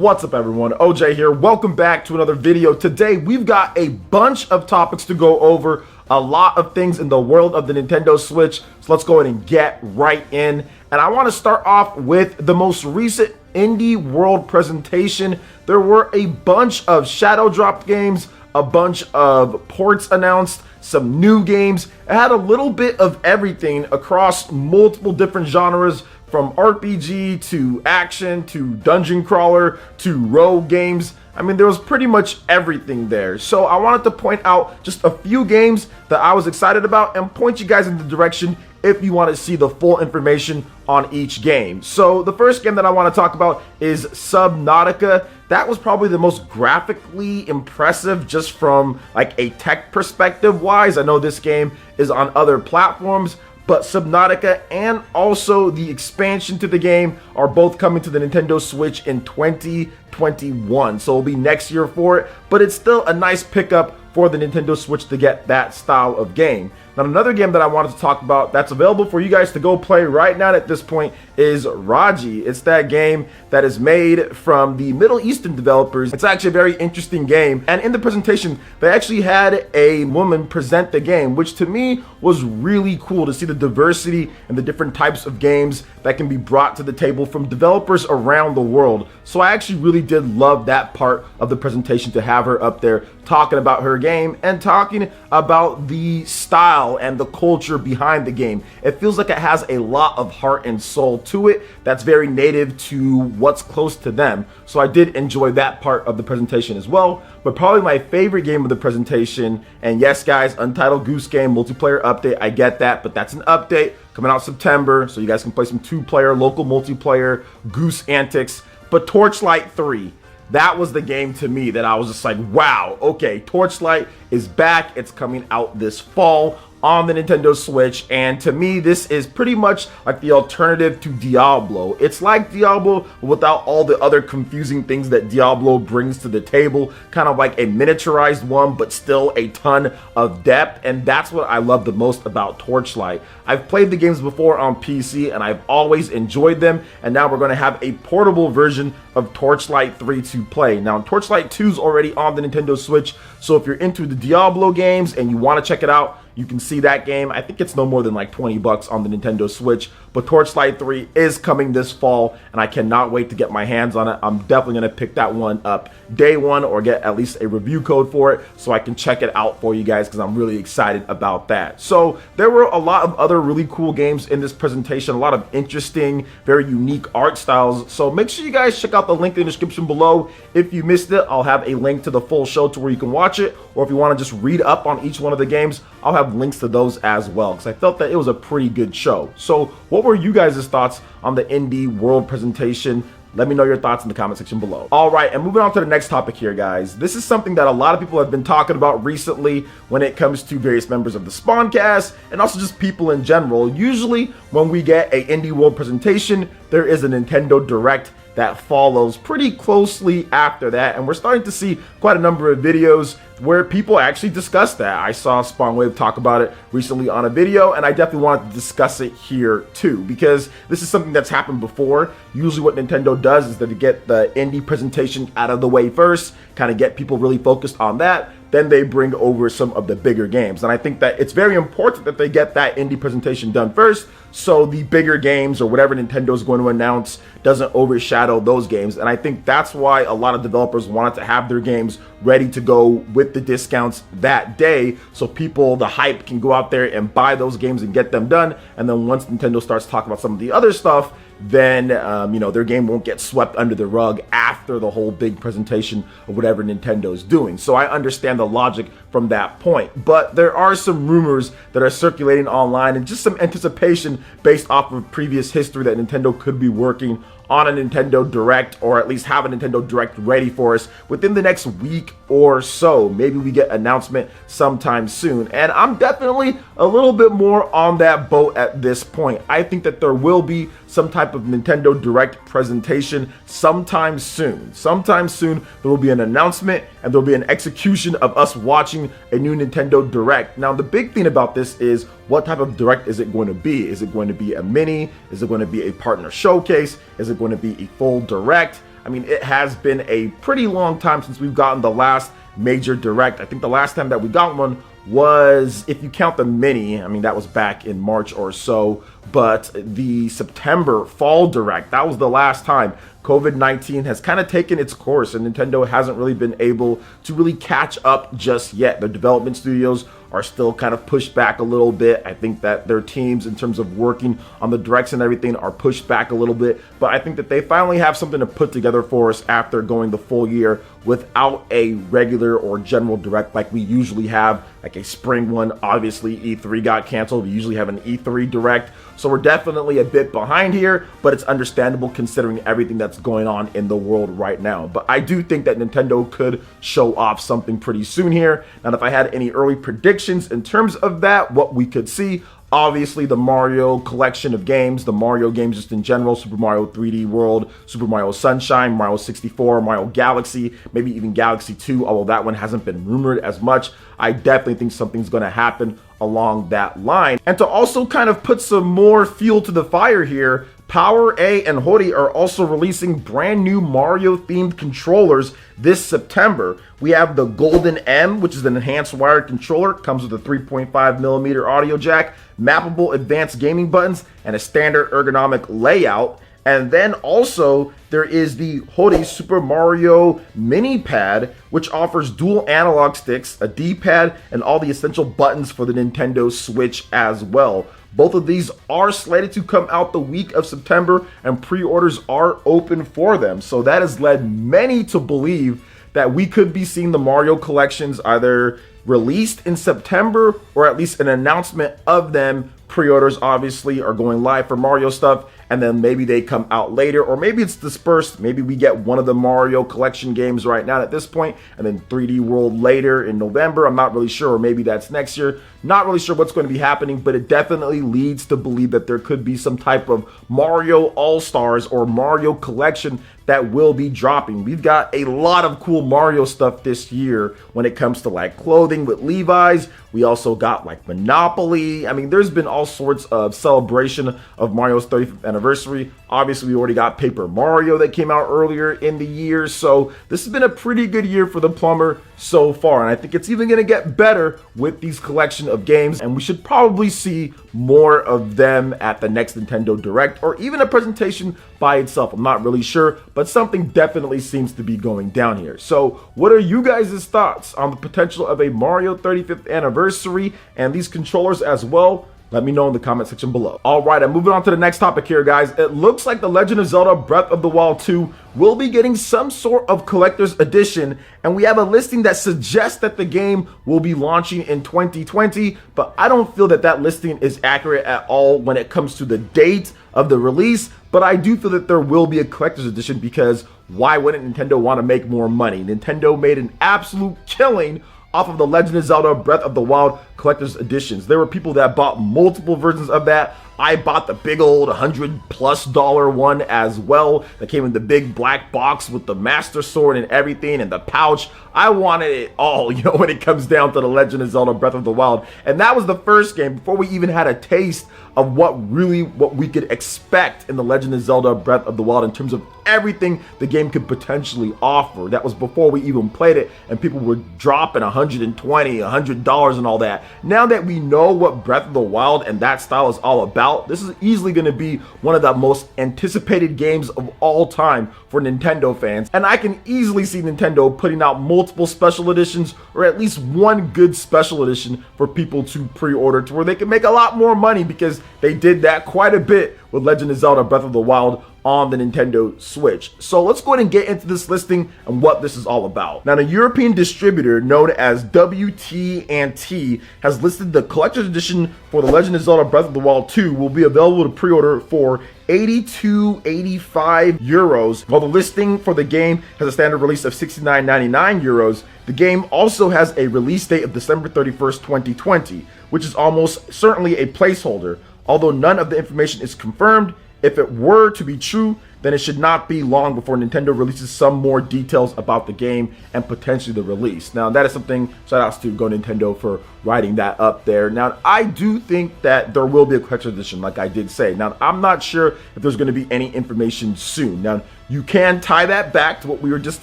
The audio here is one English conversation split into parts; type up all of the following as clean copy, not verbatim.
What's up everyone, OJ here. Welcome back to another video. Today we've got a bunch of topics to go over, a lot of things in the world of the Nintendo Switch. So let's go ahead and get right in. And I want to start off with the most recent Indie World presentation. There were a bunch of shadow dropped games, a bunch of ports announced, some new games. It had a little bit of everything across multiple different genres, from RPG to action to dungeon crawler to rogue games. I mean, there was pretty much everything there. So I wanted to point out just a few games that I was excited about and point you guys in the direction if you want to see the full information on each game. So the first game that I want to talk about is Subnautica. That was probably the most graphically impressive just from like a tech perspective wise. I know this game is on other platforms, but Subnautica and also the expansion to the game are both coming to the Nintendo Switch in 2021. So it'll be next year for it, but it's still a nice pickup for the Nintendo Switch to get that style of game. Now, another game that I wanted to talk about that's available for you guys to go play right now at this point is Raji. It's that game that is made from the Middle Eastern developers. It's actually a very interesting game, and in the presentation they actually had a woman present the game, which to me was really cool to see the diversity and the different types of games that can be brought to the table from developers around the world. So I actually really did love that part of the presentation, to have her up there talking about her game and talking about the style and the culture behind the game. It feels like it has a lot of heart and soul to it that's very native to what's close to them. So I did enjoy that part of the presentation as well. But probably my favorite game of the presentation, and yes guys, Untitled Goose Game multiplayer update, I get that, but that's an update coming out September, so you guys can play some 2-player local multiplayer goose antics. But Torchlight 3, that was the game to me that I was just like, wow, okay, Torchlight is back. It's coming out this fall on the Nintendo Switch, and to me this is pretty much like the alternative to Diablo. It's like Diablo without all the other confusing things that Diablo brings to the table, kind of like a miniaturized one but still a ton of depth, and that's what I love the most about Torchlight. I've played the games before on PC and I've always enjoyed them, and now we're going to have a portable version of Torchlight 3 to play. Now Torchlight 2 is already on the Nintendo Switch, so if you're into the Diablo games and you want to check it out, you can see that game. I think it's no more than like 20 bucks on the Nintendo Switch, but Torchlight 3 is coming this fall and I cannot wait to get my hands on it. I'm definitely going to pick that one up day one, or get at least a review code for it so I can check it out for you guys, because I'm really excited about that. So there were a lot of other really cool games in this presentation, a lot of interesting, very unique art styles. So make sure you guys check out the link in the description below. If you missed it, I'll have a link to the full show to where you can watch it, or if you want to just read up on each one of the games, I'll have links to those as well, because I felt that it was a pretty good show. So what were you guys' thoughts on the Indie World presentation? Let me know your thoughts in the comment section below. All right, and moving on to the next topic here, guys. This is something that a lot of people have been talking about recently when it comes to various members of the Spawncast and also just people in general. Usually when we get a Indie World presentation, there is a Nintendo Direct that follows pretty closely after that, and we're starting to see quite a number of videos where people actually discuss that. I saw SpawnWave talk about it recently on a video, and I definitely wanted to discuss it here too, because this is something that's happened before. Usually what Nintendo does is that they get the indie presentation out of the way first, kind of get people really focused on that, then they bring over some of the bigger games. And I think that it's very important that they get that indie presentation done first, so the bigger games or whatever Nintendo is going to announce doesn't overshadow those games. And I think that's why a lot of developers wanted to have their games ready to go with the discounts that day, so people, the hype, can go out there and buy those games and get them done. And then once Nintendo starts talking about some of the other stuff, then their game won't get swept under the rug after the whole big presentation of whatever Nintendo is doing. So I understand the logic from that point, but there are some rumors that are circulating online and just some anticipation based off of previous history that Nintendo could be working on a Nintendo Direct, or at least have a Nintendo Direct ready for us within the next week or so. Maybe we get an announcement sometime soon, and I'm definitely a little bit more on that boat at this point. I think that there will be some type of Nintendo Direct presentation sometime soon. Sometime soon there will be an announcement and there will be an execution of us watching a new Nintendo Direct. Now the big thing about this is, what type of Direct is it going to be? Is it going to be a mini? Is it going to be a partner showcase? Is it going to be a full Direct? I mean, it has been a pretty long time since we've gotten the last major direct. I think the last time that we got one was, if you count the mini, I mean, that was back in March or so, but the September fall direct, that was the last time. COVID-19 has kind of taken its course, and Nintendo hasn't really been able to really catch up just yet. Their development studios are still kind of pushed back a little bit. I think that their teams, in terms of working on the directs and everything, are pushed back a little bit, but I think that they finally have something to put together for us after going the full year without a regular or general direct like we usually have, like a spring one. Obviously, E3 got canceled. We usually have an E3 direct, so we're definitely a bit behind here, but it's understandable considering everything that's going on in the world right now. But I do think that Nintendo could show off something pretty soon here. Now, if I had any early predictions in terms of that, what we could see, obviously the Mario collection of games, the Mario games just in general, Super Mario 3D World, Super Mario Sunshine, Mario 64, Mario Galaxy, maybe even Galaxy 2, although that one hasn't been rumored as much. I definitely think something's going to happen along that line. And to also kind of put some more fuel to the fire here, Power A and Hori are also releasing brand new Mario themed controllers this September. We have the Golden M, which is an enhanced wired controller, comes with a 3.5mm audio jack, mappable advanced gaming buttons, and a standard ergonomic layout. And then also there is the Hori Super Mario Mini Pad, which offers dual analog sticks, a D-pad, and all the essential buttons for the Nintendo Switch as well. Both of these are slated to come out the week of September, and pre-orders are open for them. So that has led many to believe that we could be seeing the Mario collections either released in September or at least an announcement of them. Pre-orders obviously are going live for Mario stuff, and then maybe they come out later, or maybe it's dispersed. Maybe we get one of the Mario collection games right now at this point, and then 3D World later in November. I'm not really sure, or maybe that's next year. Not really sure what's going to be happening, but it definitely leads to believe that there could be some type of Mario All-Stars or Mario collection that will be dropping. We've got a lot of cool Mario stuff this year when it comes to like clothing with Levi's. We also got like Monopoly. I mean, there's been all sorts of celebration of Mario's 35th anniversary. Obviously, we already got Paper Mario that came out earlier in the year. So this has been a pretty good year for the plumber so far. And I think it's even going to get better with these collection of games. And we should probably see more of them at the next Nintendo Direct, or even a presentation by itself. I'm not really sure, but something definitely seems to be going down here. So what are you guys' thoughts on the potential of a Mario 35th anniversary and these controllers as well? Let me know in the comment section below. All right, I'm moving on to the next topic here, guys. It looks like The Legend of Zelda Breath of the Wild 2 will be getting some sort of collector's edition, and we have a listing that suggests that the game will be launching in 2020, but I don't feel that that listing is accurate at all when it comes to the date of the release. But I do feel that there will be a collector's edition, because why wouldn't Nintendo want to make more money? Nintendo made an absolute killing off of The Legend of Zelda Breath of the Wild collector's editions. There were people that bought multiple versions of that. I bought the big old $100+ one as well that came in the big black box with the Master Sword and everything and the pouch. I wanted it all, you know, when it comes down to The Legend of Zelda Breath of the Wild. And that was the first game before we even had a taste of what we could expect in The Legend of Zelda Breath of the Wild in terms of everything the game could potentially offer. That was before we even played it, and people were dropping $120, $100 and all that. Now that we know what Breath of the Wild and that style is all about, this is easily going to be one of the most anticipated games of all time for Nintendo fans. And I can easily see Nintendo putting out multiple special editions, or at least one good special edition for people to pre-order, to where they can make a lot more money, because they did that quite a bit with Legend of Zelda Breath of the Wild on the Nintendo Switch. So let's go ahead and get into this listing and what this is all about. Now, the European distributor known as WT&T has listed the collector's edition for The Legend of Zelda Breath of the Wild 2 will be available to pre-order for 82.85 euros. While the listing for the game has a standard release of 69.99 euros, the game also has a release date of December 31st, 2020, which is almost certainly a placeholder. Although none of the information is confirmed, if it were to be true, then it should not be long before Nintendo releases some more details about the game and potentially the release. Now, that is something, shout outs to Go Nintendo for writing that up there. Now, I do think that there will be a collector's edition, like I did say. Now, I'm not sure if there's going to be any information soon. Now, you can tie that back to what we were just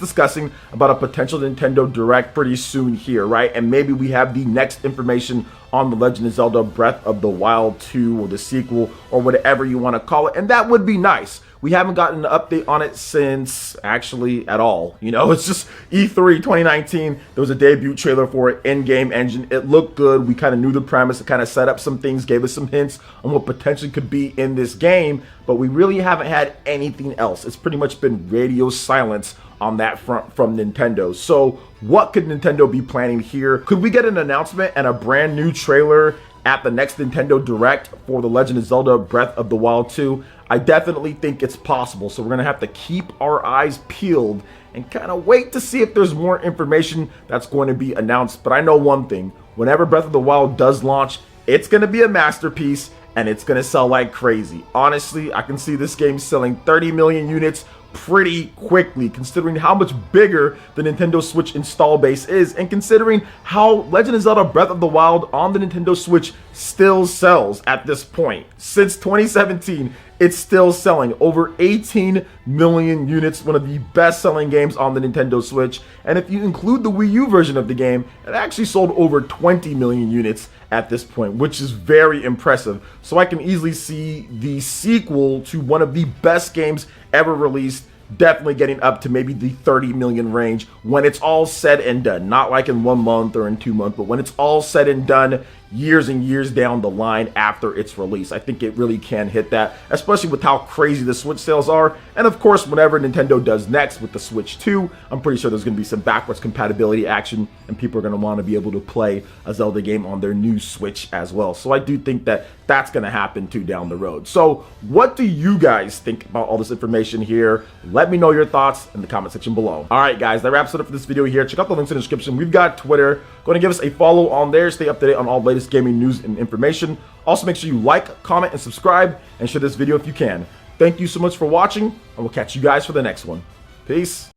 discussing about a potential Nintendo Direct pretty soon here, right? And maybe we have the next information on The Legend of Zelda Breath of the Wild 2 or the sequel or whatever you want to call it, and that would be nice. We haven't gotten an update on it since, actually, at all. You know, it's just E3 2019. There was a debut trailer for it, in-game engine. It looked good. We kind of knew the premise. It kind of set up some things, gave us some hints on what potentially could be in this game, but we really haven't had anything else. It's pretty much been radio silence on that front from Nintendo. So what could Nintendo be planning here? Could we get an announcement and a brand new trailer at the next Nintendo Direct for The Legend of Zelda Breath of the Wild 2? I definitely think it's possible, so we're going to have to keep our eyes peeled and kind of wait to see if there's more information that's going to be announced. But I know one thing, whenever Breath of the Wild does launch, it's going to be a masterpiece and it's going to sell like crazy. Honestly, I can see this game selling 30 million units pretty quickly, considering how much bigger the Nintendo Switch install base is, and considering how Legend of Zelda Breath of the Wild on the Nintendo Switch still sells at this point. Since 2017, it's still selling over 18 million units, one of the best-selling games on the Nintendo Switch. And if you include the Wii U version of the game, it actually sold over 20 million units at this point, which is very impressive. So I can easily see the sequel to one of the best games ever released definitely getting up to maybe the 30 million range when it's all said and done. Not like in 1 month or in 2 months, but when it's all said and done, years and years down the line after its release. I think it really can hit that, especially with how crazy the Switch sales are. And of course, whatever Nintendo does next with the Switch 2, I'm pretty sure there's going to be some backwards compatibility action, and people are going to want to be able to play a Zelda game on their new Switch as well. So I do think that that's going to happen too down the road. So what do you guys think about all this information here? Let me know your thoughts in the comment section below. All right, guys, that wraps it up for this video here. Check out the links in the description. We've got Twitter. Go and give us a follow on there. Stay up to date on all the latest gaming news and information. Also, make sure you like, comment, and subscribe, and share this video if you can. Thank you so much for watching, and we'll catch you guys for the next one. Peace.